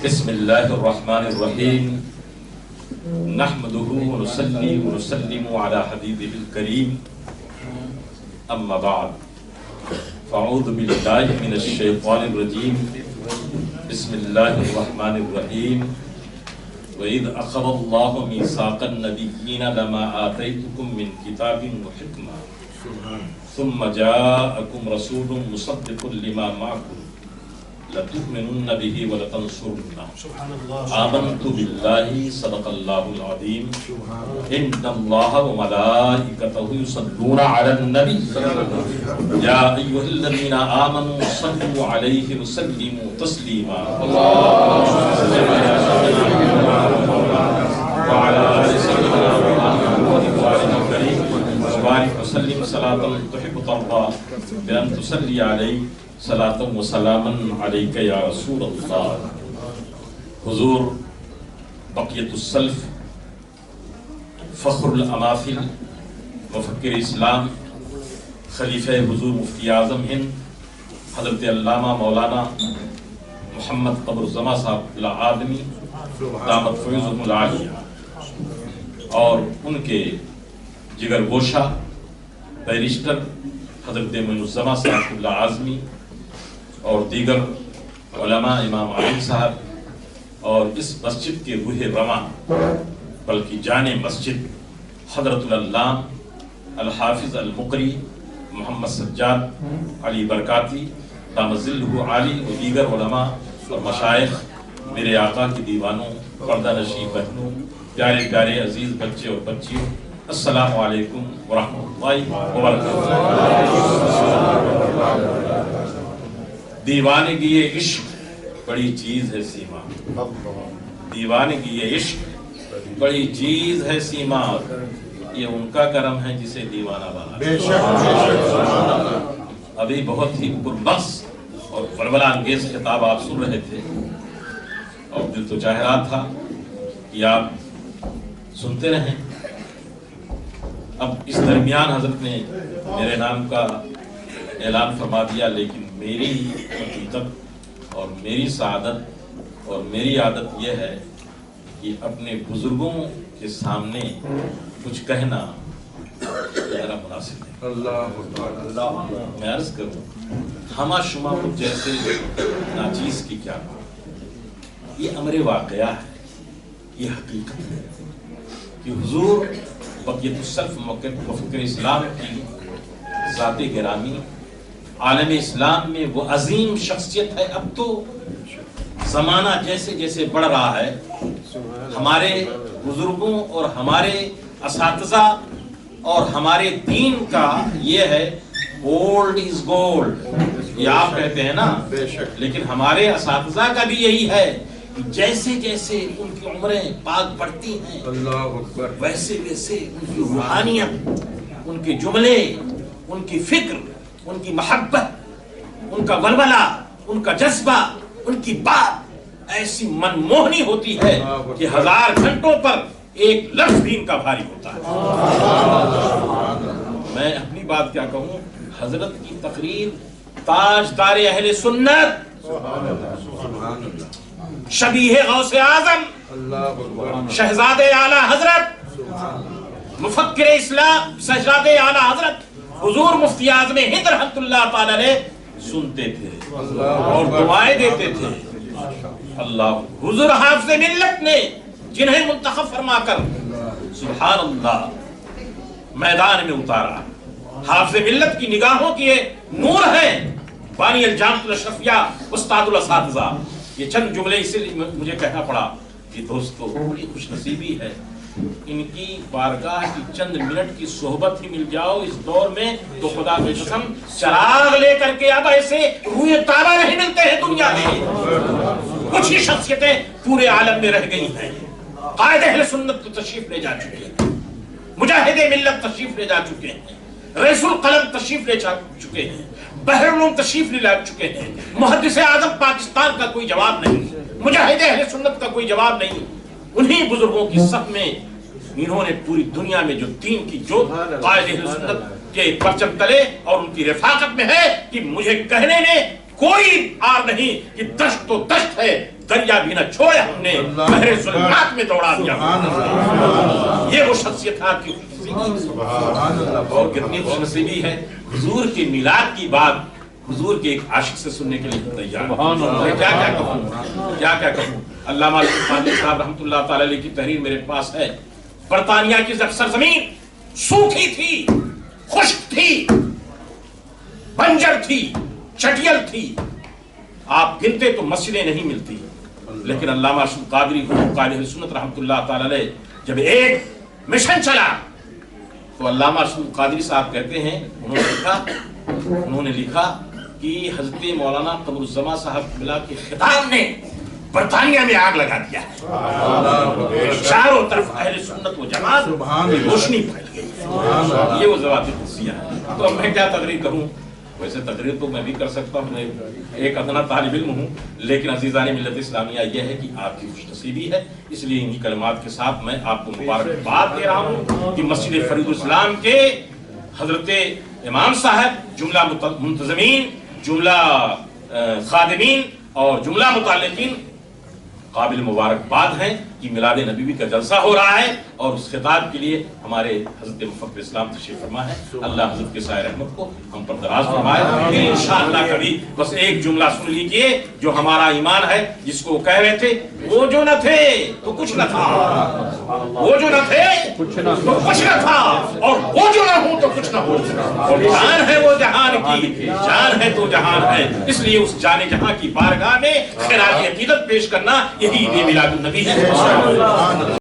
بسم اللہ الرحمن الرحیم نحمدہ ونصلی ونسلم علی حبیبہ الکریم اما بعد فاعوذ باللہ من الشیطان الرجیم بسم اللہ الرحمن الرحیم وَإِذْ أَخَذَ اللَّهُ مِيثَاقَ النَّبِيِّينَ لَمَا آتَيْتُكُم مِّن كِتَابٍ وَحِكْمَةٍ ثُمَّ جَاءَكُمْ رَسُولٌ مُصَدِّقٌ لِّمَا مَعَكُمْ لَتُؤْمِنُنَّ بِهِ وَلَتَنصُرُنَّهُ آمَنْتُ بِاللَّهِ صدق اللَّهُ الْعَظِيمُ إِنَّ اللَّهَ وَمَلَائِكَتَهُ يُصَلُّونَ عَلَى النَّبِيِّ يَا أَيُّهَا الَّذِينَ آمَنُوا صَلُّوا عَلَيْهِ وَسَلِّمُوا تَسْلِيمًا وعلى آل سيدنا محمد وعلى الكريم وبارك وسلم صلاة تحب ترضى بأن تصلي عليه صلاة وسلاما عليك يا رسول الله حضور بقیت السلف فخر الاماثل مفکر اسلام خلیفہ حضور مفتی اعظم ہند حضرت علامہ مولانا محمد قمر الزما صاحب العالمی دامت فیضهم العالیہ اور ان کے جگر گوشہ بیرسٹر حضرت معین الزما صاحب العازمی اور دیگر علماء امام عالم صاحب اور اس مسجد کے روح رواں بلکہ جان مسجد حضرت العلام الحافظ المقری محمد سجاد علی برکاتی دامت ظلہ عالی و دیگر علماء اور مشائخ میرے آقا کی دیوانوں پردہ نشین بہنوں پیارے پیارے عزیز بچے اور بچیوں السلام علیکم ورحمۃ اللہ وبرکاتہ۔ دیوانگی عشق بڑی چیز ہے سیما، دیوانگی عشق بڑی چیز ہے سیما، یہ ان کا کرم ہے جسے دیوانہ بنا۔ ابھی بہت ہی پرمغز اور ولولہ انگیز خطاب آپ سن رہے تھے اور دل تو چاہ رہا تھا کہ آپ سنتے رہیں۔ اب اس درمیان حضرت نے میرے نام کا اعلان فرما دیا، لیکن میری حقیقت اور میری سعادت اور میری عادت یہ ہے کہ اپنے بزرگوں کے سامنے کچھ کہنا ذرا مناسب ہے۔ میں عرض کروں ہمہ شمہ مجھ جیسے ناچیز کی کیا بات، یہ امر واقعہ ہے، یہ حقیقت ہے کہ حضور بقیت السلف مفکر اسلام کی ذات گرامی عالم اسلام میں وہ عظیم شخصیت ہے۔ اب تو زمانہ جیسے جیسے بڑھ رہا ہے، ہمارے بزرگوں اور ہمارے اساتذہ اور ہمارے دین کا یہ ہے اولڈ از گولڈ، یہ آپ کہتے ہیں نا، لیکن ہمارے اساتذہ کا بھی یہی ہے، جیسے جیسے ان کی عمریں پاک بڑھتی ہیں ویسے ویسے ان کی روحانیت، ان کے جملے، ان کی فکر، ان کی محبت، ان کا ولولہ، ان کا جذبہ، ان کی بات ایسی منموہنی ہوتی ہے کہ 1000 گھنٹوں پر ایک لفظ بھی ان کا بھاری ہوتا ہے۔ میں اپنی بات کیا کہوں، حضرت کی تقریر تاجدار اہل سنت شبیہ غوث اعظم شہزادے اعلیٰ حضرت مفکر اسلام شہزادے اعلیٰ حضرت حضور مفتی اعظم ہند رحمۃ اللہ تعالی علیہ سنتے تھے اور دعائیں دیتے تھے۔ اللہ حضور حافظ ملت نے جنہیں منتخب فرما کر سبحان اللہ میدان میں اتارا، حافظ ملت کی نگاہوں کی نور ہے، بانی الجامعۃ الاشرفیہ استاد الاساتذہ۔ یہ چند جملے اس لیے مجھے کہنا پڑا کہ دوستو بڑی خوش نصیبی ہے، ان کی بارگاہ کی چند منٹ کی صحبت ہی مل جاؤ اس دور میں تو خدا کی قسم چراغ لے کر کے اب ایسے روئے تابہ نہیں ملتے ہیں دنیا میں۔ کچھ ہی شخصیتیں پورے عالم میں رہ گئی ہیں۔ قائد اہل سنت تو تشریف لے جا چکے ہیں، مجاہد ملت تشریف لے جا چکے ہیں، رئیس القلم تشریف لے جا چکے ہیں، بحر العلوم تشریف لے جا چکے ہیں، محدث اعظم پاکستان کا کوئی جواب نہیں، مجاہد اہل سنت کا کوئی جواب نہیں۔ انہی بزرگوں کی صف میں انہوں نے پوری دنیا میں جو دین کی جو قائد اہل سنت کے پرچم تلے اور ان کی رفاقت میں ہے کہ مجھے کہنے میں کوئی آر نہیں کہ دشت تو دشت ہے، دریا بھی نہ چھوڑے ہم نے، بحر ظلمات میں دوڑا دیا۔ یہ وہ شخصیت ہے آپ کی اور کتنی خوش نصیبی ہے حضور کے میلاد کی بات حضور کے ایک عاشق سے سننے کے لیے تیار۔ میں کیا کہوں علامہ قادری صاحب رحمۃ اللہ تعالی علیہ کی تحریر میرے پاس ہے۔ برطانیہ کی سرزمین سوکھی تھی، خشک تھی، بنجر تھی، چٹیل تھی، آپ گنتے تو مسجدیں نہیں ملتی، لیکن علامہ قادری قائد سنت رحمۃ اللہ تعالی علیہ جب ایک مشن چلا تو علامہ قادری صاحب کہتے ہیں انہوں نے لکھا کہ حضرت مولانا قمر الزمان صاحب بلا کے خطاب نے برطانیہ میں آگ لگا دیا ہے، چاروں طرف اہل سنت و جماعت کی روشنی پھیل گئی۔ یہ وہ ذوات قدسیہ ہے۔ تو میں کیا تقریر کروں، ویسے تقریر تو میں بھی کر سکتا ہوں، میں ایک ادنا طالب علم ہوں، لیکن عزیزان ملت اسلامیہ یہ ہے کہ آپ کی خوش نصیبی ہے، اس لیے انہی کلمات کے ساتھ میں آپ کو مبارکباد دے رہا ہوں کہ مسجد فرید الاسلام کے حضرت امام صاحب، جملہ منتظمین، جملہ خادمین اور جملہ متعلقین قابل مبارکباد ہیں کہ میلاد نبوی کا جلسہ ہو رہا ہے، اور اس خطاب کے لیے ہمارے حضرت مفکر اسلام تشریف فرما ہے۔ اللہ حضرت کے سائے رحمت کو ہم پر دراز فرمائے۔ پھر انشاءاللہ کبھی بس ایک جملہ سن لیجئے جو ہمارا ایمان ہے، جس کو کہہ رہے تھے وہ جو نہ تھے تو کچھ نہ تھا، وہ جو نہ تھے تو کچھ نہ تھا، اور وہ جو نہ ہو تو کچھ نہ ہو، اور جان ہے وہ جہان کی، جان ہے تو جہان ہے، اس لیے اس جان جہاں کی بارگاہ میں خراج عقیدت پیش کرنا یہی میلاد النبی ہے۔